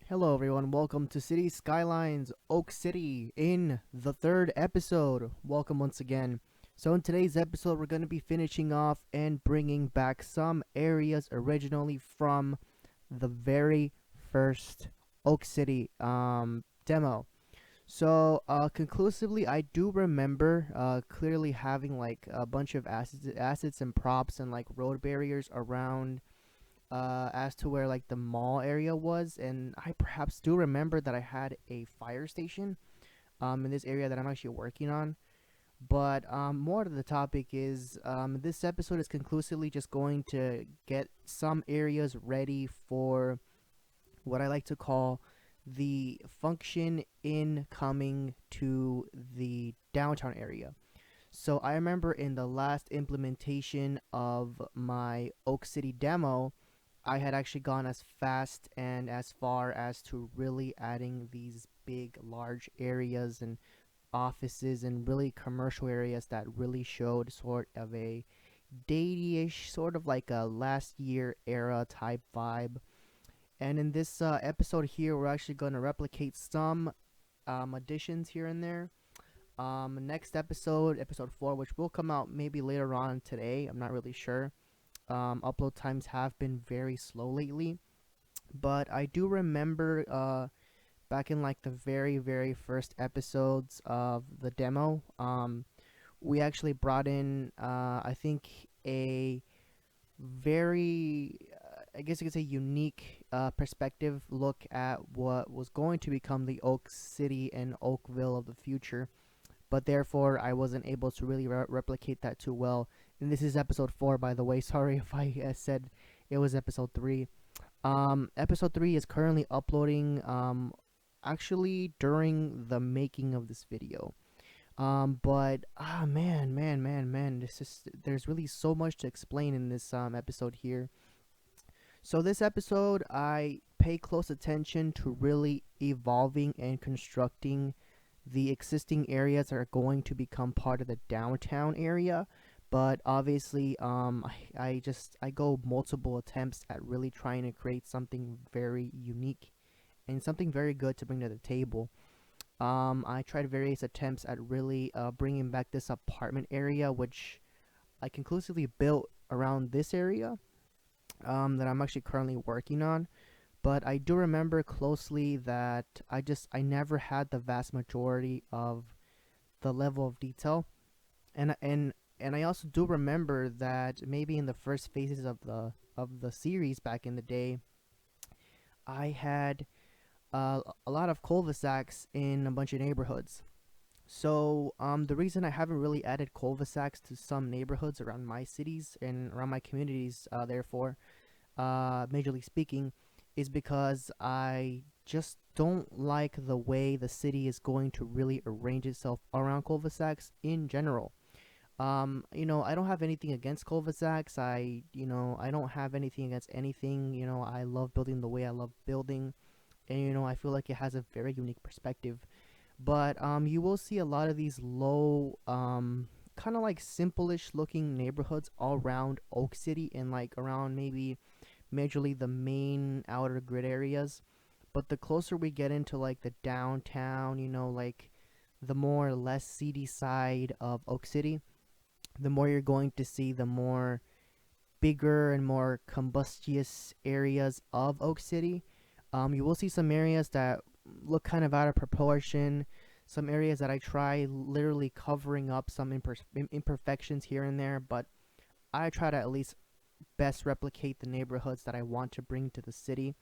Hello, everyone. Welcome to City Skylines, Oak City, in the third episode. Welcome once again. So, in today's episode, we're going to be finishing off and bringing back some areas originally from the very first Oak City demo. So, conclusively, I do remember clearly having like a bunch of assets and props and like road barriers around as to where like the mall area was, and I perhaps do remember that I had a fire station in this area that I'm actually working on. But more to the topic is this episode is conclusively just going to get some areas ready for what I like to call the function in coming to the downtown area. So I remember in the last implementation of my Oak City demo, I had actually gone as fast and as far as to really adding these big, large areas and offices and really commercial areas that really showed sort of a datey-ish, sort of like a last year era type vibe. And in this episode here, we're actually going to replicate some additions here and there. Next episode, episode 4, which will come out maybe later on today, I'm not really sure. Upload times have been very slow lately, but I do remember back in like the very first episodes of the demo, we actually brought in I think a very I guess you could say unique perspective look at what was going to become the Oak City and Oakville of the future, but therefore I wasn't able to really replicate that too well. And this is episode 4, by the way. Sorry if I said it was episode 3. Episode 3 is currently uploading actually during the making of this video. But man, this is there's really so much to explain in this episode here. So this episode, I pay close attention to really evolving and constructing the existing areas that are going to become part of the downtown area. But obviously, I go multiple attempts at really trying to create something very unique and something very good to bring to the table. I tried various attempts at really bringing back this apartment area, which I conclusively built around this area that I'm actually currently working on. But I do remember closely that I never had the vast majority of the level of detail, and I also do remember that maybe in the first phases of the series back in the day, I had a lot of cul-de-sacs in a bunch of neighborhoods. So the reason I haven't really added cul-de-sacs to some neighborhoods around my cities and around my communities, therefore, majorly speaking, is because I just don't like the way the city is going to really arrange itself around cul-de-sacs in general. I don't have anything against cul-de-sacs. I don't have anything against anything. I love building the way I love building, and I feel like it has a very unique perspective. But you will see a lot of these low, kind of like simple-ish looking neighborhoods all around Oak City and like around maybe majorly the main outer grid areas. But the closer we get into like the downtown, like the more or less seedy side of Oak City, the more you're going to see the more bigger and more combustious areas of Oak City. You will see some areas that look kind of out of proportion, some areas that I try literally covering up some imperfections here and there, but I try to at least best replicate the neighborhoods that I want to bring to the city.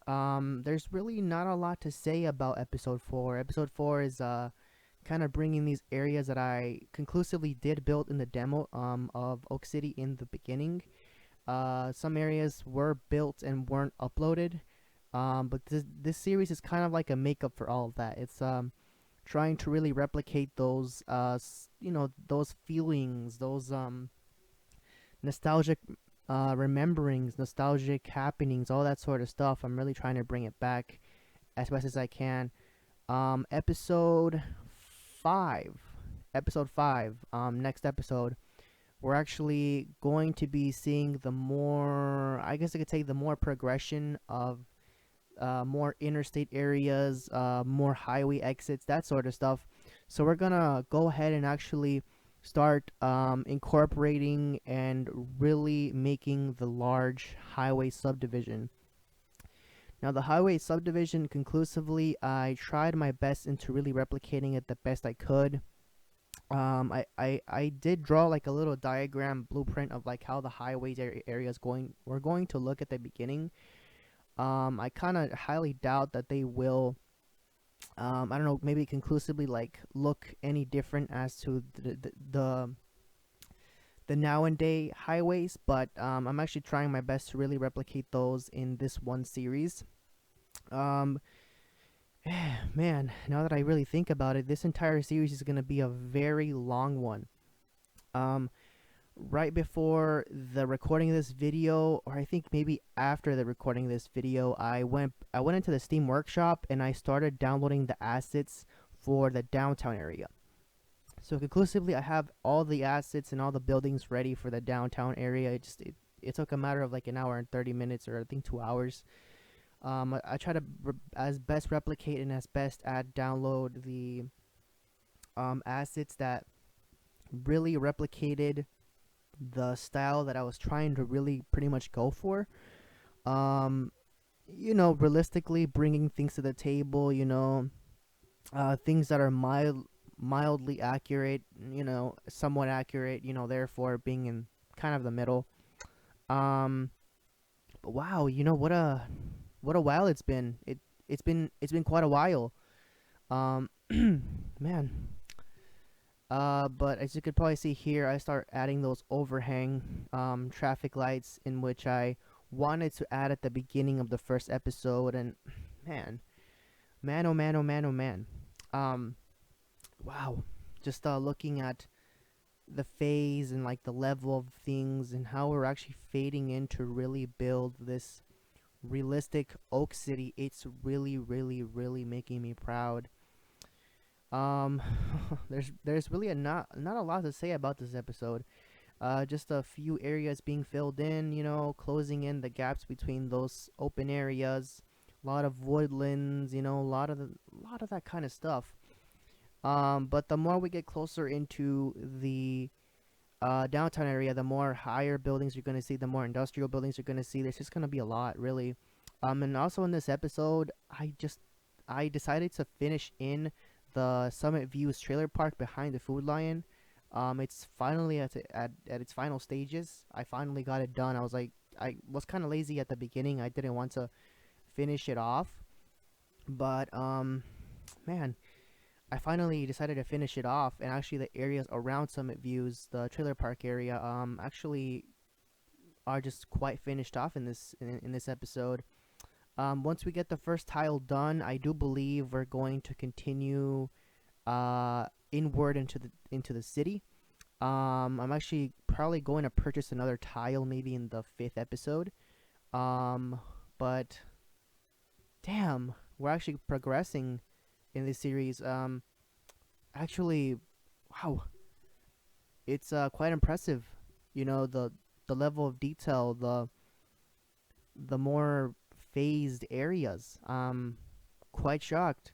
There's really not a lot to say about episode 4. Episode 4 is kind of bringing these areas that I conclusively did build in the demo of Oak City in the beginning. Some areas were built and weren't uploaded, but this series is kind of like a makeup for all of that. It's trying to really replicate those those feelings, those nostalgic rememberings, nostalgic happenings, all that sort of stuff. I'm really trying to bring it back as best as I can. Episode 5. Episode 5, next episode, we're actually going to be seeing the more, I guess I could say, the more progression of more interstate areas, more highway exits, that sort of stuff. So we're gonna go ahead and actually start incorporating and really making the large highway subdivision. Now, the highway subdivision, conclusively, I tried my best into really replicating it the best I could. I did draw like a little diagram blueprint of like how the highways areas we're going to look at the beginning. I kind of highly doubt that they will. I don't know, maybe conclusively like look any different as to the now and day highways, but I'm actually trying my best to really replicate those in this one series. Um, Man, now that I really think about it, this entire series is gonna be a very long one. Um, right before the recording of this video, or I think maybe after the recording of this video, I went into the Steam Workshop and I started downloading the assets for the downtown area. So conclusively, I have all the assets and all the buildings ready for the downtown area. It took a matter of like an hour and 30 minutes, or I think 2 hours. I try to as best replicate and as best add download the assets that really replicated the style that I was trying to really pretty much go for. Um, realistically bringing things to the table. Things that are mildly accurate. Somewhat accurate. Therefore being in kind of the middle. Um, but wow, what a while it's been. It's been quite a while. Um, man. But as you could probably see here, I start adding those overhang traffic lights in which I wanted to add at the beginning of the first episode, and man, man, oh man, oh man, oh man. Um, wow. Just looking at the phase and like the level of things and how we're actually fading in to really build this realistic Oak City. It's really, really, really making me proud. Um, there's really not a lot to say about this episode. Just a few areas being filled in, closing in the gaps between those open areas. A lot of woodlands, a lot of that kind of stuff. But the more we get closer into the downtown area, the more higher buildings you're gonna see, the more industrial buildings you're gonna see. There's just gonna be a lot, really. And also in this episode, I decided to finish in the Summit Views trailer park behind the Food Lion. It's finally at its final stages. I finally got it done. I was kind of lazy at the beginning. I didn't want to finish it off, but man, I finally decided to finish it off. And actually, the areas around Summit Views, the trailer park area, actually are just quite finished off in this episode. Once we get the first tile done, I do believe we're going to continue inward into the city. I'm actually probably going to purchase another tile maybe in the fifth episode. But damn, we're actually progressing in this series. Actually, wow, it's quite impressive. The level of detail, the more phased areas. Quite shocked.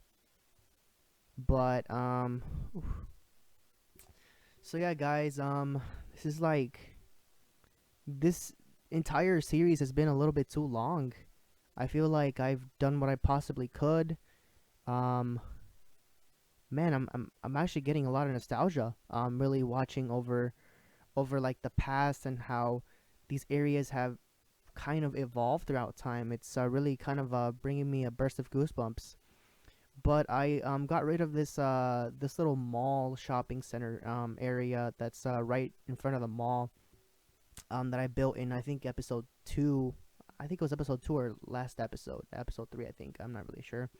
But oof. So yeah, guys, this is like this entire series has been a little bit too long. I feel like I've done what I possibly could. Um, man, I'm actually getting a lot of nostalgia. Really watching over like the past and how these areas have kind of evolved throughout time. It's really kind of bringing me a burst of goosebumps. But I got rid of this little mall shopping center area that's right in front of the mall that I built in, I think, episode 2. I think it was episode 2 or last episode 3, I think. I'm not really sure.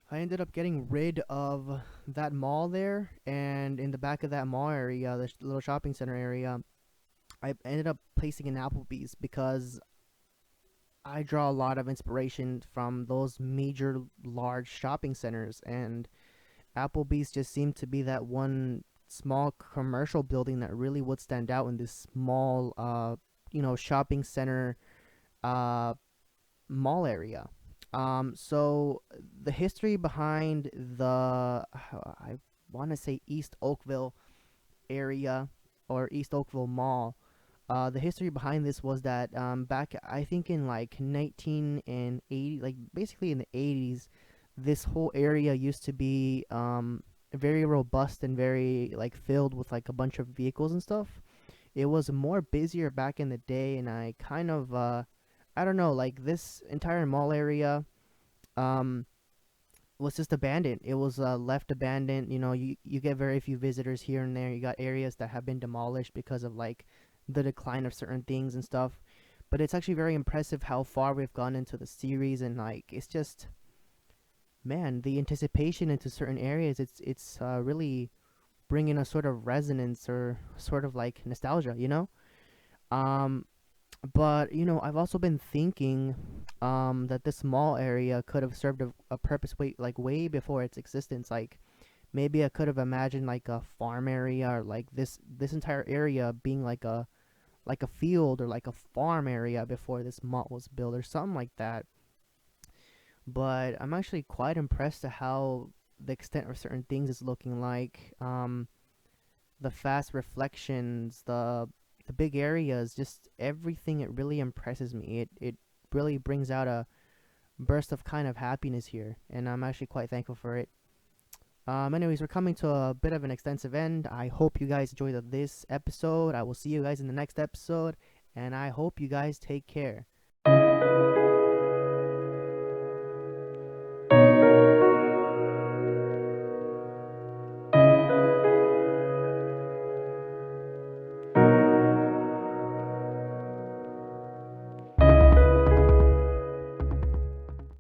I ended up getting rid of that mall there, and in the back of that mall area, the little shopping center area, I ended up placing an Applebee's because I draw a lot of inspiration from those major large shopping centers, and Applebee's just seemed to be that one small commercial building that really would stand out in this small shopping center uh mall area. So the history behind the I want to say East Oakville area or East Oakville Mall. The history behind this was that back I think in like 1980, like basically in the 80s, this whole area used to be very robust and very like filled with like a bunch of vehicles and stuff. It was more busier back in the day, and I kind of I don't know, like this entire mall area um was just abandoned. It was left abandoned. You know, you get very few visitors here and there. You got areas that have been demolished because of like the decline of certain things and stuff. But it's actually very impressive how far we've gone into the series, and like it's just, man, the anticipation into certain areas. It's really bringing a sort of resonance or sort of like nostalgia. Um, but I've also been thinking that this mall area could have served a purpose way before its existence. Like maybe I could have imagined like a farm area, or like this entire area being like a field or like a farm area before this mall was built or something like that. But I'm actually quite impressed at how the extent of certain things is looking like. The fast reflections, the big areas, just everything. It really impresses me. It really brings out a burst of kind of happiness here, and I'm actually quite thankful for it. Anyways, we're coming to a bit of an extensive end. I hope you guys enjoyed this episode. I will see you guys in the next episode, and I hope you guys take care.